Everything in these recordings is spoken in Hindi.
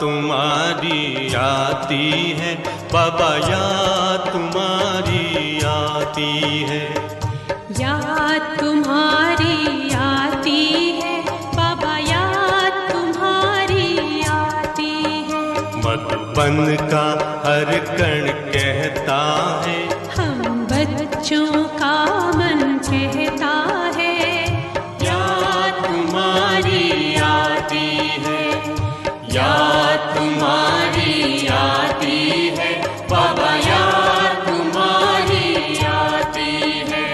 तुम्हारी आती है बाबा, याद तुम्हारी आती है। याद तुम्हारी आती है बाबा, याद तुम्हारी आती है। मधुबन का हर कण कहता है, हम बच्चों का मन कहता है, याद तुम्हारी आती है, याद तुम्हारी आती है बाबा, याद तुम्हारी आती है,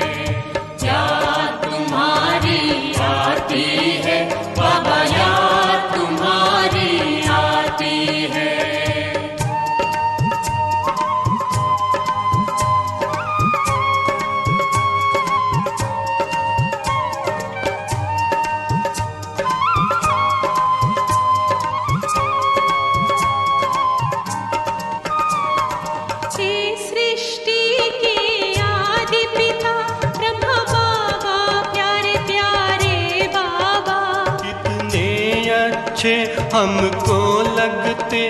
याद तुम्हारी आती है बाबा, याद तुम्हारी आती है। हमको लगते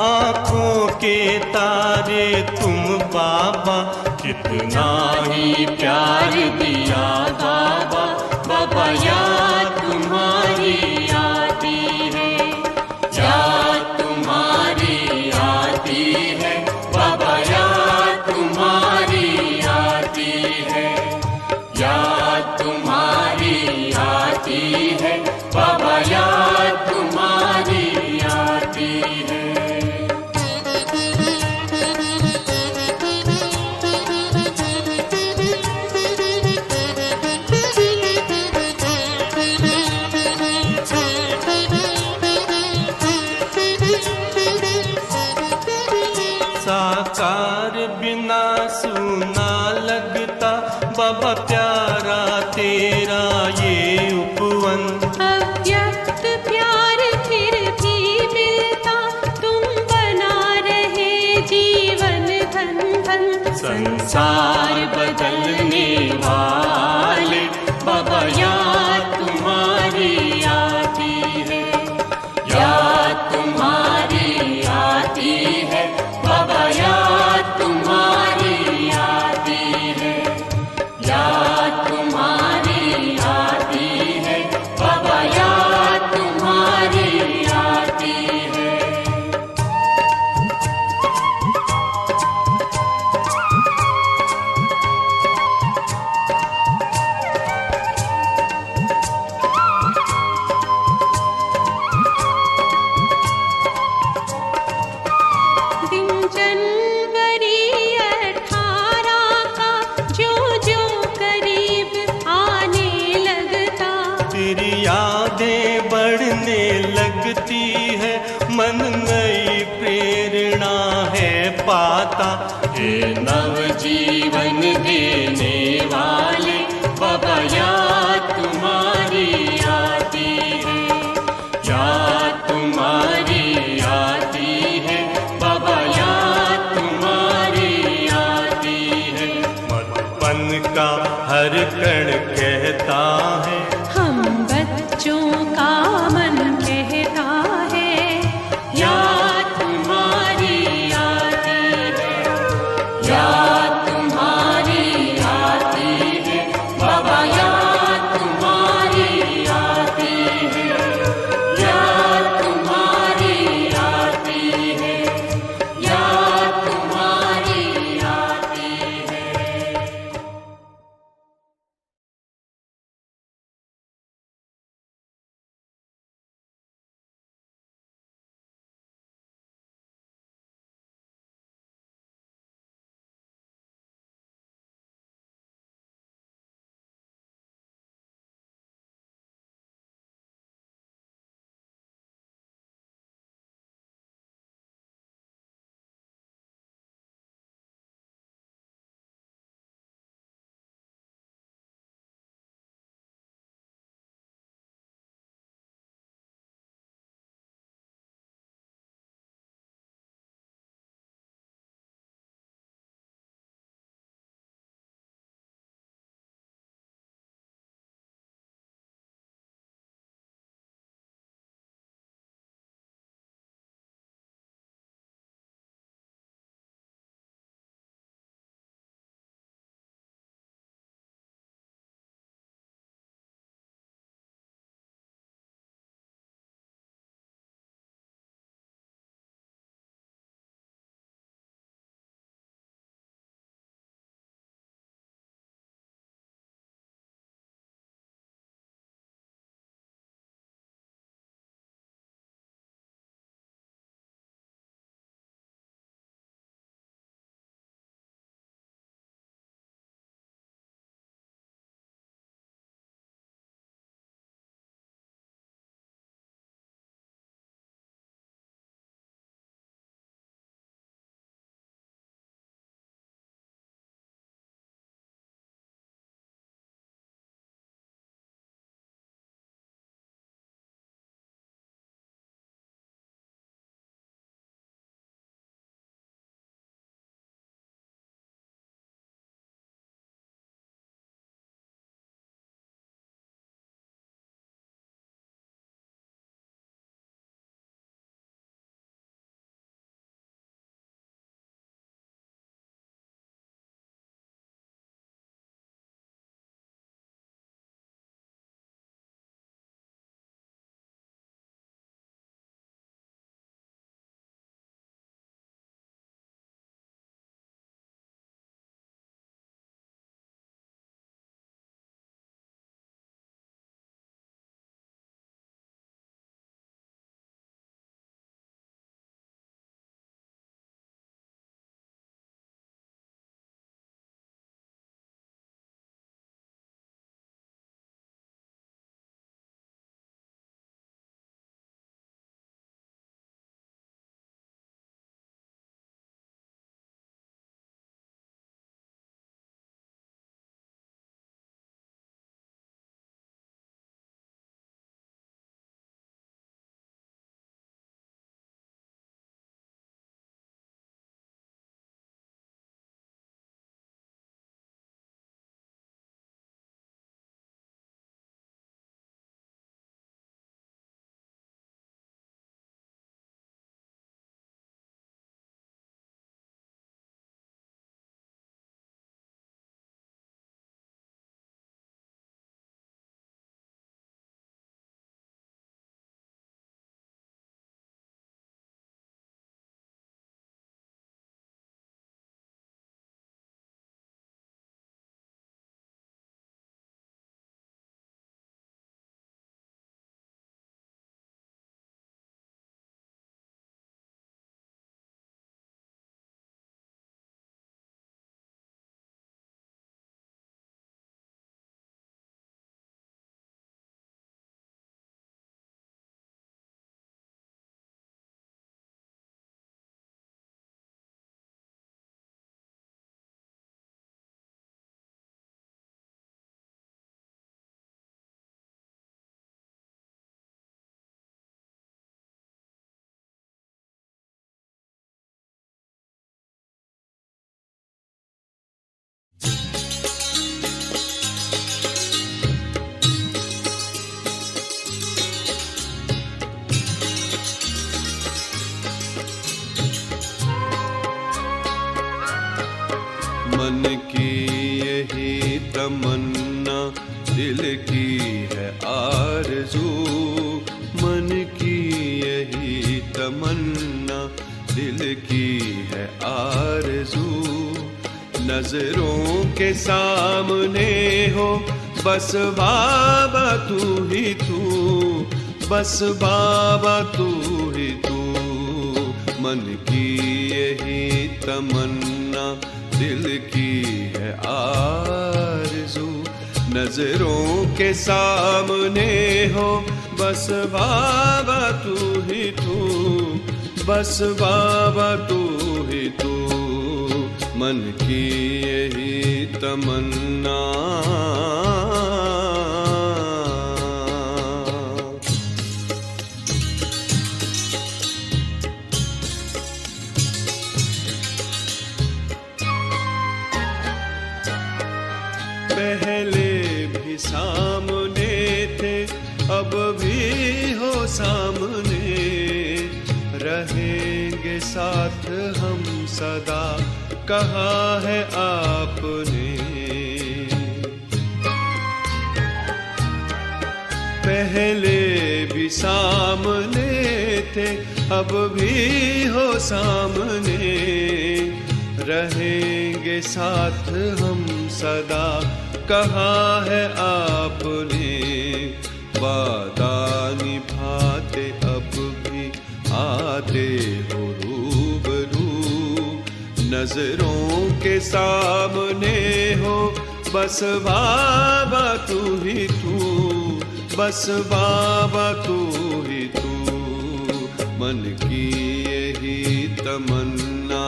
आँखों के तारे तुम बाबा, कितना ही प्यार दिया बाबा, बाबा याद तुम्हारी आती है, याद तुम्हारी आती है बाबा, याद तुम्हारी आती है, याद तुम्हारी आती है बाबा, याद तुम्हारी आती है। साकार बिना सुना लगता बाबा, प्यारा तेरा ये उपवन। अव्यक्त प्यार फिर भी मिलता, तुम बना रहे जीवन धन धन। संसार बदलने वाले बाबा, याद तुम्हारी आती है, याद तुम्हारी आती है बाबा, याद तुम्हारी आती है, याद तुम्हारी आती है बाबा, याद तुम्हारी आती है। दिन जनवरी 18 का जो जो करीब आने लगता, तेरी यादें बढ़ने लगती है, मन नई प्रेरणा है पाता। हे नव जीवन देने वाले बाबा, याद तुम्हारी आती है, याद तुम्हारी आती है बाबा, याद तुम्हारी आती है। मधुबन का हर कण कहता है, हम बच्चों का मन कहता है, याद तुम्हारी आती है, याद मन की यही तमन्ना, दिल की है आरज़ू। मन की यही तमन्ना, दिल की है आरज़ू। नजरों के सामने हो बस बाबा तू ही तू, बस बाबा तू ही तू। मन की यही तमन्ना, दिल की है आरज़ू। नजरों के सामने हो बस बाबा तू ही तू, बस बाबा तू ही तू। मन की यही तमन्ना। पहले भी सामने थे, अब भी हो सामने। रहेंगे साथ हम सदा, कहा है आपने। पहले भी सामने थे, अब भी हो सामने। रहेंगे साथ हम सदा, कहा है आपने। वादा निभाते अब भी आते हो रूबरू। नजरों के सामने हो बस बाबा तू ही तू, बस बाबा तू ही तू। मन की यही तमन्ना।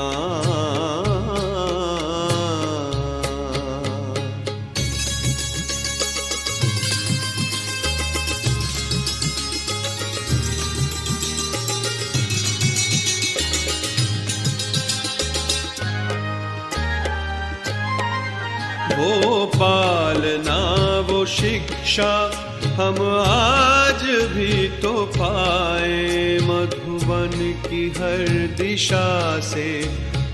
वो पालना वो शिक्षा हम आज भी तो पाए। मधुबन की हर दिशा से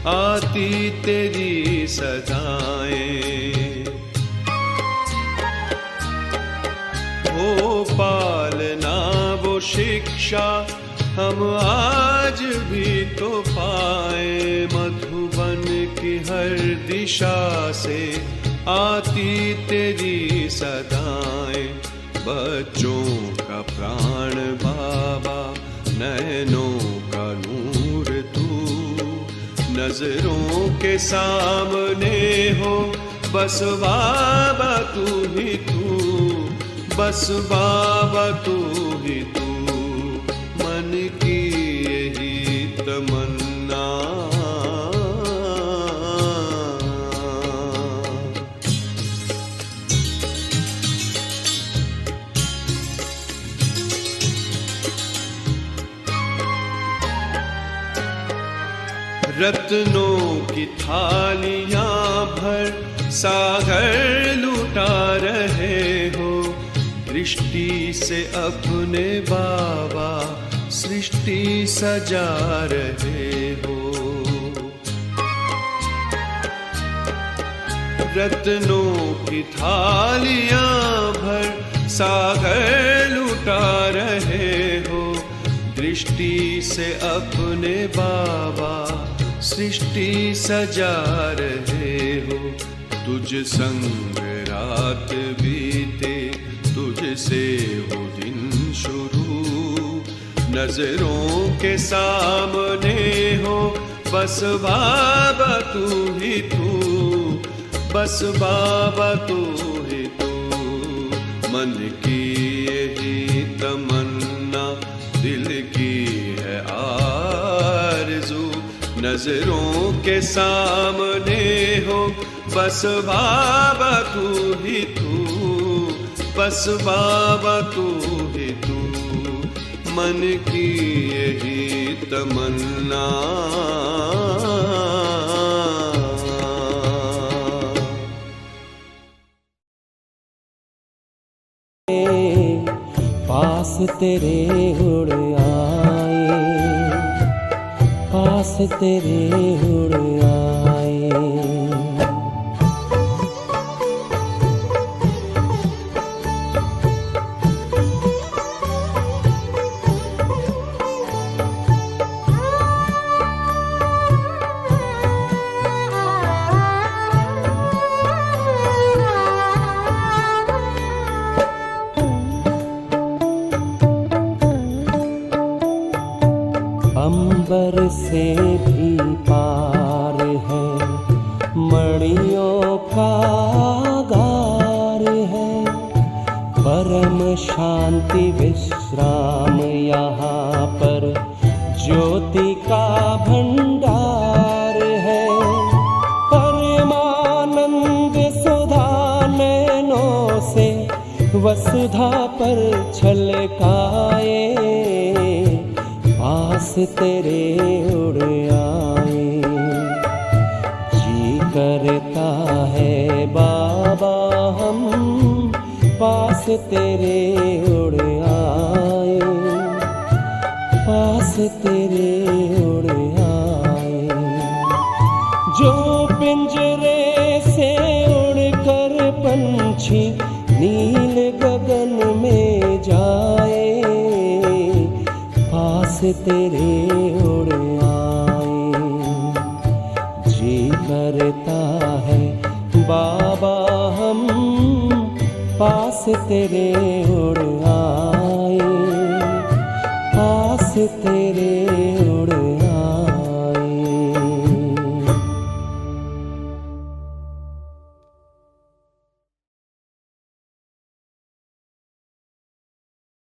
आती तेरी सदाएं। वो पालना वो शिक्षा हम आज भी तो पाए। मधुबन की हर दिशा से आती तेरी सदाएं। बच्चों का प्राण बाबा, नैनों का नूर तू। नजरों के सामने हो बस बाबा तू ही तू, बस बाबा तू ही तू। मन की यही तमन्ना। रत्नों की थालियां भर सागर लुटा रहे हो। दृष्टि से अपने बाबा सृष्टि सजा रहे हो। रत्नों की थालियां भर सागर लुटा रहे हो। दृष्टि से अपने बाबा सृष्टि सजा रहे हो। तुझ संग रात बीते, तुझसे हो दिन शुरू। नजरों के सामने हो बस बाबा तू ही तू, बस बाबा तू ही तू। मन की यही तमन्ना, दिल की है आरज़ू। नजरों के सामने हो बस बाबा तू ही तू, बस बाबा तू ही तू। मन की यही तमन्ना। पास तेरे उड़ आए, पास तेरे उड़ आए। अंबर से भी पार है, मणियों का गार है। परम शांति विश्राम यहाँ पर, ज्योति का भंडार है। परमानंद सुधा नैनों से वसुधा पर छलकाए, पास तेरे उड़ आए। जी करता है बाबा हम पास तेरे उड़ आए, पास तेरे उड़ आए। जो पिंजरे से उड़कर पंछी नील गगन में जाए, पास तेरे उड़ आए। जी करता है बाबा हम पास तेरे उड़ आए, पास तेरे उड़